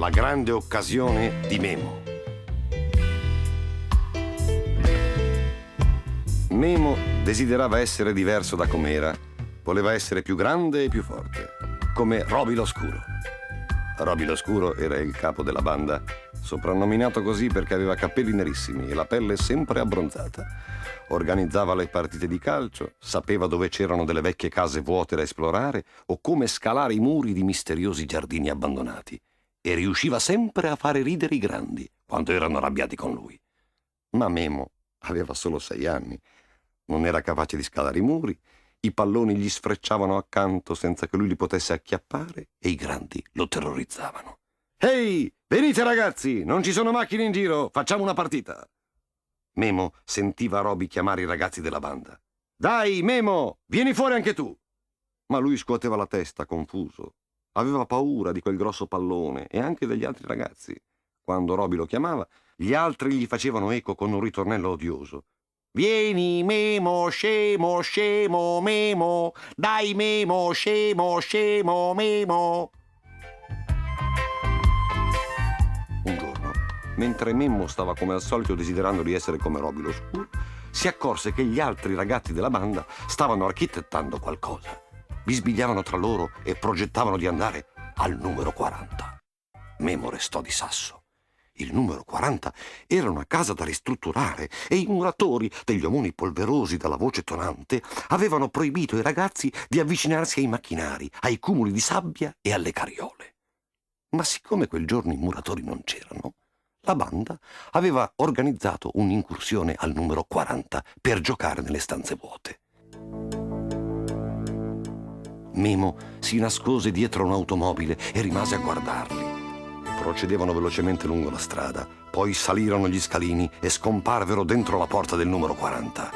La grande occasione di Memo. Memo desiderava essere diverso da com'era. Voleva essere più grande e più forte, come Roby l'Oscuro. Roby l'Oscuro era il capo della banda, soprannominato così perché aveva capelli nerissimi e la pelle sempre abbronzata. Organizzava le partite di calcio, sapeva dove c'erano delle vecchie case vuote da esplorare o come scalare i muri di misteriosi giardini abbandonati. E riusciva sempre a fare ridere i grandi quando erano arrabbiati con lui. Ma Memo aveva solo 6 anni. Non era capace di scalare i muri, i palloni gli sfrecciavano accanto senza che lui li potesse acchiappare e i grandi lo terrorizzavano. «Ehi, venite ragazzi, non ci sono macchine in giro, facciamo una partita!» Memo sentiva Roby chiamare i ragazzi della banda. «Dai, Memo, vieni fuori anche tu!» Ma lui scuoteva la testa, confuso. Aveva paura di quel grosso pallone e anche degli altri ragazzi. Quando Roby lo chiamava, gli altri gli facevano eco con un ritornello odioso. «Vieni, Memo, scemo, scemo, Memo! Dai, Memo, scemo, scemo, Memo!» Un giorno, mentre Memo stava come al solito desiderando di essere come Roby l'Oscuro, si accorse che gli altri ragazzi della banda stavano architettando qualcosa. Bisbigliavano tra loro e progettavano di andare al numero 40. Memo restò di sasso. Il numero 40 era una casa da ristrutturare e i muratori, degli omoni polverosi dalla voce tonante, avevano proibito ai ragazzi di avvicinarsi ai macchinari, ai cumuli di sabbia e alle carriole. Ma siccome quel giorno i muratori non c'erano, la banda aveva organizzato un'incursione al numero 40 per giocare nelle stanze vuote. Memo si nascose dietro un'automobile e rimase a guardarli. Procedevano velocemente lungo la strada, poi salirono gli scalini e scomparvero dentro la porta del numero 40.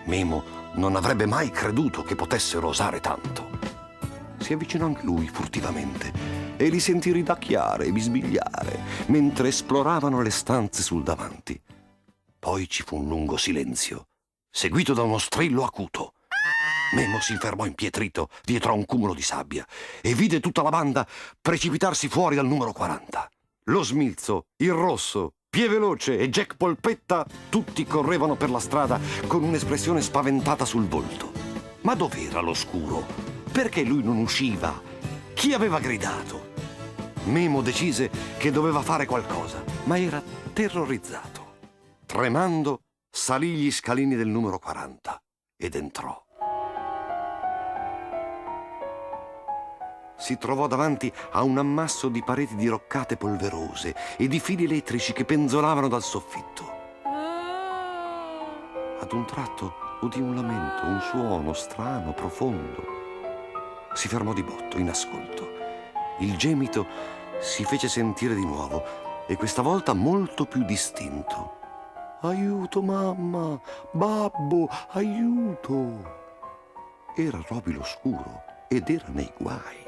Memo non avrebbe mai creduto che potessero osare tanto. Si avvicinò anche lui furtivamente e li sentì ridacchiare e bisbigliare mentre esploravano le stanze sul davanti. Poi ci fu un lungo silenzio, seguito da uno strillo acuto. Memo si fermò impietrito dietro a un cumulo di sabbia e vide tutta la banda precipitarsi fuori dal numero 40. Lo Smilzo, il Rosso, Pie Veloce e Jack Polpetta tutti correvano per la strada con un'espressione spaventata sul volto. Ma dov'era l'Oscuro? Perché lui non usciva? Chi aveva gridato? Memo decise che doveva fare qualcosa, ma era terrorizzato. Tremando, salì gli scalini del numero 40 ed entrò. Si trovò davanti a un ammasso di pareti diroccate polverose e di fili elettrici che penzolavano dal soffitto. Ad un tratto udì un lamento, un suono strano, profondo. Si fermò di botto, in ascolto. Il gemito si fece sentire di nuovo e questa volta molto più distinto. «Aiuto, mamma! Babbo, aiuto!» Era Roby l'Oscuro ed era nei guai.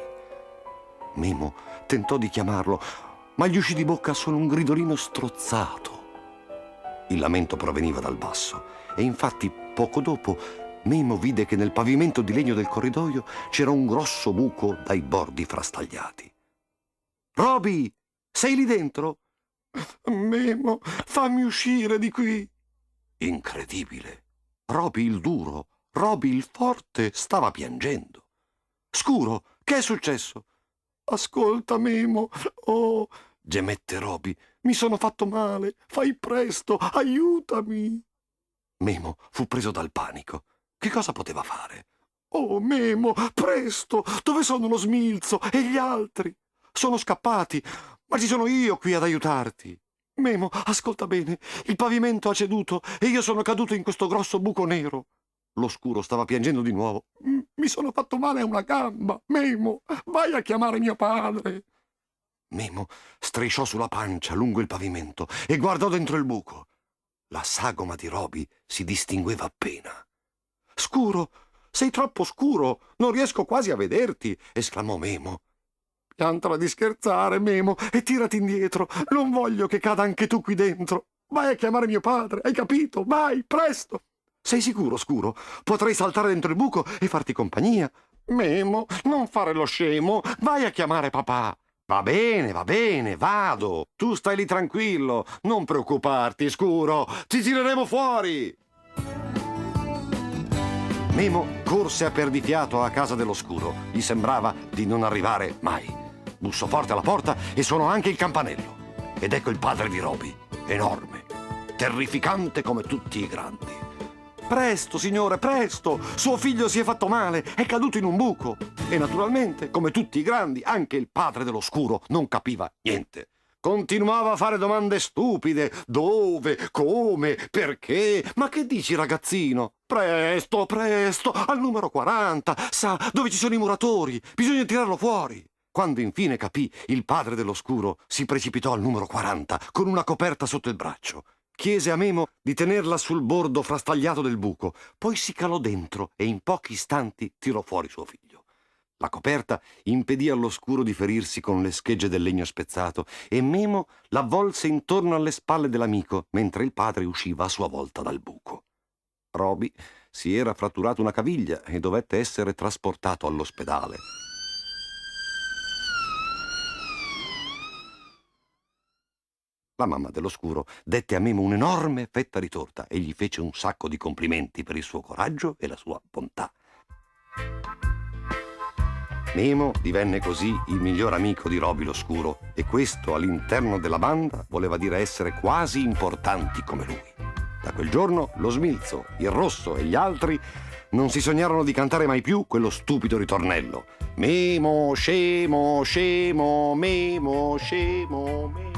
Memo tentò di chiamarlo, ma gli uscì di bocca solo un gridolino strozzato. Il lamento proveniva dal basso e infatti poco dopo Memo vide che nel pavimento di legno del corridoio c'era un grosso buco dai bordi frastagliati. «Roby, sei lì dentro?» «Memo, fammi uscire di qui!» Incredibile! Roby il duro, Roby il forte stava piangendo. «Scuro, che è successo?» «Ascolta, Memo, oh!» gemette Roby. «Mi sono fatto male, fai presto, aiutami!» Memo fu preso dal panico. Che cosa poteva fare? «Oh, Memo, presto! Dove sono lo Smilzo e gli altri?» «Sono scappati, ma ci sono io qui ad aiutarti!» «Memo, ascolta bene, il pavimento ha ceduto e io sono caduto in questo grosso buco nero!» L'Oscuro stava piangendo di nuovo. «Mi sono fatto male a una gamba. Memo, vai a chiamare mio padre!» Memo strisciò sulla pancia lungo il pavimento e guardò dentro il buco. La sagoma di Roby si distingueva appena. «Scuro, sei troppo scuro, non riesco quasi a vederti!» esclamò Memo. «Piantala di scherzare, Memo, e tirati indietro. Non voglio che cada anche tu qui dentro. Vai a chiamare mio padre, hai capito? Vai, presto!» «Sei sicuro, Scuro? Potrei saltare dentro il buco e farti compagnia?» «Memo, non fare lo scemo, vai a chiamare papà!» Va bene, vado. Tu stai lì tranquillo, non preoccuparti, Scuro, ti tireremo fuori. Memo corse a perdifiato a casa dello Scuro. Gli sembrava di non arrivare mai. Bussò forte alla porta e suonò anche il campanello. Ed ecco il padre di Roby, enorme, terrificante come tutti i grandi. Presto, signore, presto! Suo figlio si è fatto male, è caduto in un buco. E naturalmente, come tutti i grandi, anche il padre dello Scuro non capiva niente. Continuava a fare domande stupide. Dove? Come? Perché? Ma che dici, ragazzino? Presto, presto, al numero 40. Sa dove ci sono i muratori. Bisogna tirarlo fuori. Quando infine capì, il padre dello Scuro si precipitò al numero 40 con una coperta sotto il braccio. Chiese a Memo di tenerla sul bordo frastagliato del buco, poi si calò dentro e in pochi istanti tirò fuori suo figlio. La coperta impedì allo Scuro di ferirsi con le schegge del legno spezzato e Memo l'avvolse intorno alle spalle dell'amico mentre il padre usciva a sua volta dal buco. Roby si era fratturato una caviglia e dovette essere trasportato all'ospedale. La mamma dello Scuro dette a Memo un'enorme fetta di torta e gli fece un sacco di complimenti per il suo coraggio e la sua bontà. Memo divenne così il miglior amico di Roby lo Scuro e questo all'interno della banda voleva dire essere quasi importanti come lui. Da quel giorno lo Smilzo, il Rosso e gli altri non si sognarono di cantare mai più quello stupido ritornello. Memo, scemo, scemo, Memo, scemo, Memo.